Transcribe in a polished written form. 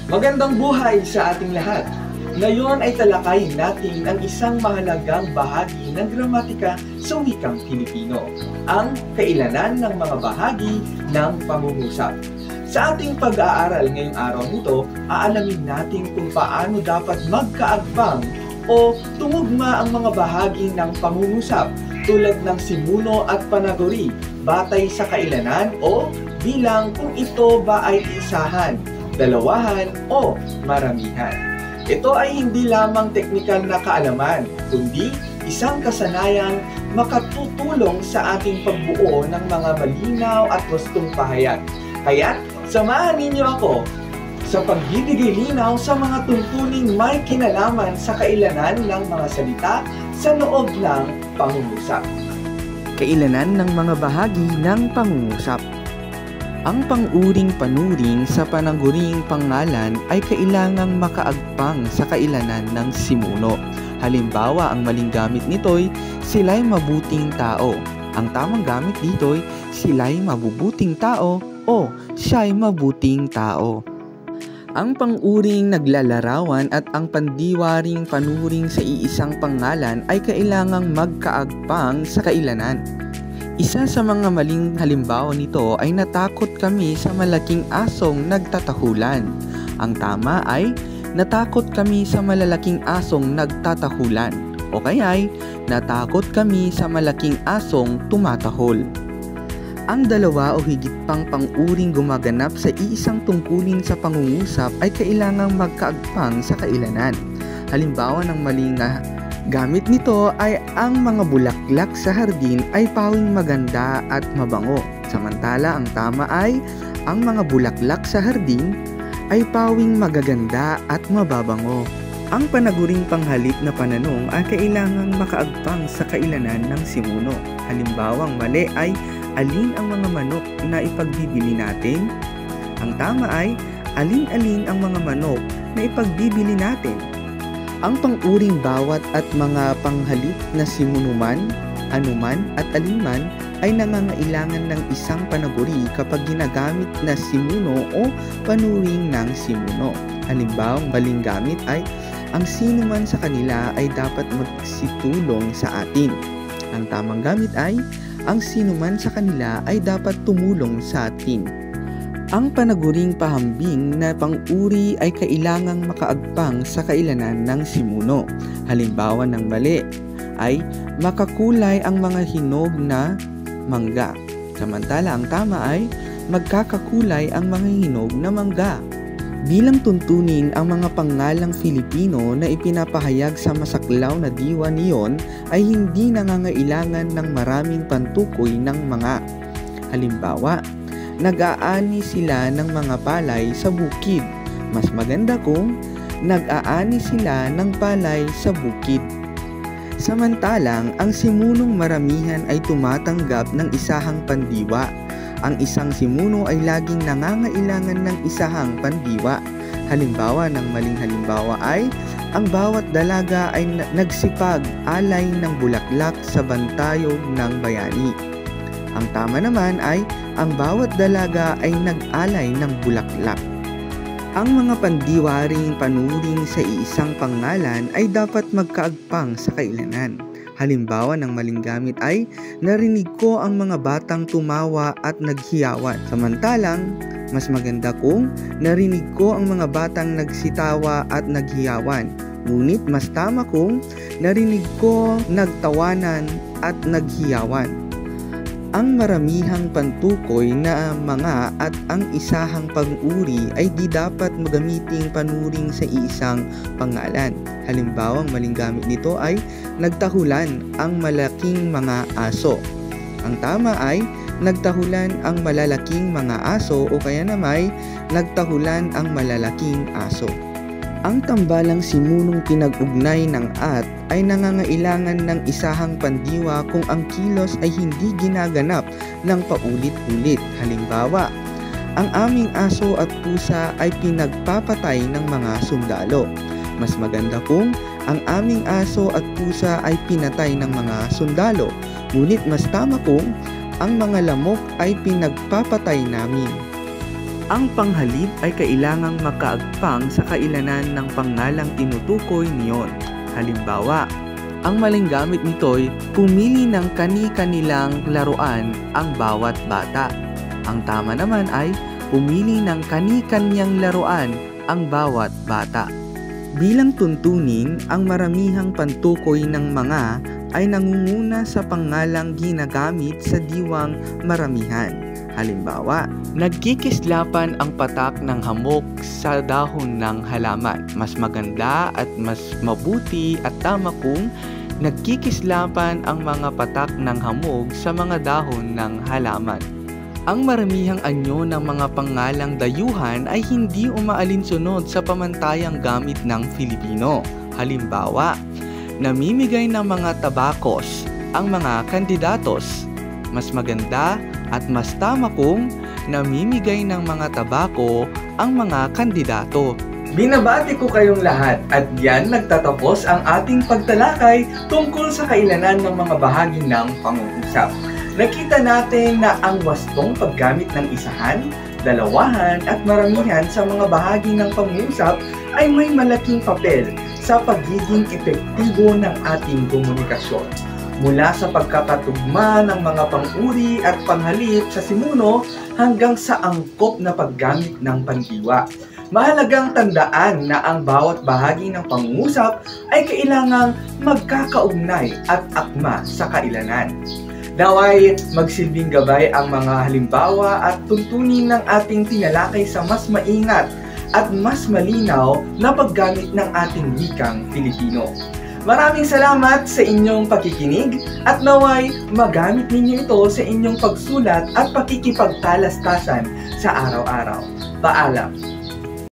Magandang buhay sa ating lahat! Ngayon ay talakayin natin ang isang mahalagang bahagi ng gramatika sa wikang Pilipino, ang kailanan ng mga bahagi ng pangungusap. Sa ating pag-aaral ngayong araw nito, aalamin natin kung paano dapat magkaagbang o tumugma ang mga bahagi ng pangungusap tulad ng simuno at panaguri, batay sa kailanan o bilang kung ito ba ay isahan, dalawahan o maramihan. Ito ay hindi lamang teknikal na kaalaman, kundi isang kasanayang makatutulong sa ating pagbuo ng mga malinaw at wastong pahayag. Kaya, samahan ninyo ako sa pagbibigay linaw sa mga tuntuning may kinalaman sa kailanan ng mga salita sa loob ng pangungusap. Kailanan ng mga bahagi ng pangungusap. Ang pang-uring panuring sa panaguring pangalan ay kailangang makaagpang sa kailanan ng simuno. Halimbawa, ang maling gamit nito'y sila'y mabuting tao. Ang tamang gamit dito'y sila'y mabubuting tao o siya'y mabuting tao. Ang pang-uring naglalarawan at ang pandiwaring panuring sa iisang pangalan ay kailangang magkaagpang sa kailanan. Isa sa mga maling halimbawa nito ay natakot kami sa malaking asong nagtatahulan. Ang tama ay natakot kami sa malalaking asong nagtatahulan o kaya'y natakot kami sa malaking asong tumatahol. Ang dalawa o higit pang pang-uring gumaganap sa iisang tungkulin sa pangungusap ay kailangang magkaagpang sa kailanan. Halimbawa ng maling gamit nito ay ang mga bulaklak sa hardin ay pawing maganda at mabango. Samantala ang tama ay ang mga bulaklak sa hardin ay pawing magaganda at mababango. Ang panaguring panghalip na pananong ay kailangang makaagpang sa kailanan ng simuno. Halimbawa ang mali ay alin ang mga manok na ipagbibili natin? Ang tama ay alin-alin ang mga manok na ipagbibili natin. Ang pang-uring bawat at mga panghalip na simunuman, anuman at alinman ay nangangailangan ng isang panaguri kapag ginagamit na simuno o panuring ng simuno. Halimbawa, ang maling gamit ay ang sinuman sa kanila ay dapat magsitulong sa atin. Ang tamang gamit ay ang sinuman sa kanila ay dapat tumulong sa atin. Ang panaguring pahambing na pang-uri ay kailangang makaagpang sa kailanan ng simuno. Halimbawa ng mali ay makakulay ang mga hinog na mangga. Samantala ang tama ay magkakakulay ang mga hinog na mangga. Bilang tuntunin ang mga pangalang Filipino na ipinapahayag sa masaklaw na diwa niyon ay hindi nangangailangan ng maraming pantukoy ng mga. Halimbawa, nag-aani sila ng mga palay sa bukid. Mas maganda kung nag-aani sila ng palay sa bukid. Samantalang, ang simunong maramihan ay tumatanggap ng isahang pandiwa. Ang isang simuno ay laging nangangailangan ng isahang pandiwa. Halimbawa ng maling halimbawa ay ang bawat dalaga ay nagsipag-alay ng bulaklak sa bantayog ng bayani. Ang tama naman ay ang bawat dalaga ay nag-alay ng bulaklak. Ang mga pandiwaring panuring sa iisang pangalan ay dapat magkaagpang sa kailanan. Halimbawa ng maling gamit ay narinig ko ang mga batang tumawa at naghiyawan. Samantalang, mas maganda kung narinig ko ang mga batang nagsitawa at naghiyawan. Ngunit mas tama kung narinig ko nagtawanan at naghiyawan. Ang maramihang pantukoy na mga at ang isahang pang-uri ay di dapat magamiting panuring sa isang pangalan. Halimbawa, ang maling gamit nito ay nagtahulan ang malaking mga aso. Ang tama ay nagtahulan ang malalaking mga aso o kaya naman nagtahulan ang malalaking aso. Ang tambalang simunong pinag-ugnay ng at ay nangangailangan ng isahang pandiwa kung ang kilos ay hindi ginaganap ng paulit-ulit. Halimbawa, ang aming aso at pusa ay pinagpapatay ng mga sundalo. Mas maganda kung ang aming aso at pusa ay pinatay ng mga sundalo. Ngunit mas tama kung ang mga lamok ay pinagpapatay namin. Ang panghalip ay kailangang makaagpang sa kailanan ng pangalang tinutukoy niyon. Halimbawa, ang maling gamit nito'y pumili ng kani-kanilang laruan ang bawat bata. Ang tama naman ay pumili ng kani-kanyang laruan ang bawat bata. Bilang tuntunin, ang maramihang pantukoy ng mga ay nangunguna sa pangalang ginagamit sa diwang maramihan. Halimbawa, nagkikislapan ang patak ng hamok sa dahon ng halaman. Mas maganda at mas mabuti at tama kung nagkikislapan ang mga patak ng hamog sa mga dahon ng halaman. Ang maramihang anyo ng mga pangalang dayuhan ay hindi umaalinsunod sa pamantayang gamit ng Filipino. Halimbawa, namimigay ng mga tabakos ang mga kandidatos. Mas maganda at mas tama kung namimigay ng mga tabako ang mga kandidato. Binabati ko kayong lahat at diyan nagtatapos ang ating pagtalakay tungkol sa kailanan ng mga bahagi ng pangungusap. Nakita natin na ang wastong paggamit ng isahan, dalawahan at maramihan sa mga bahagi ng pangungusap ay may malaking papel sa pagiging epektibo ng ating komunikasyon. Mula sa pagkakatugma ng mga pang-uri at panghalip sa simuno hanggang sa angkop na paggamit ng pandiwa. Mahalagang tandaan na ang bawat bahagi ng pangungusap ay kailangang magkakaugnay at akma sa kailanan. Naway magsilbing gabay ang mga halimbawa at tuntunin ng ating tinalakay sa mas maingat at mas malinaw na paggamit ng ating wikang Filipino. Maraming salamat sa inyong pakikinig at naway magamit ninyo ito sa inyong pagsulat at pakikipagtalastasan sa araw-araw. Paalam!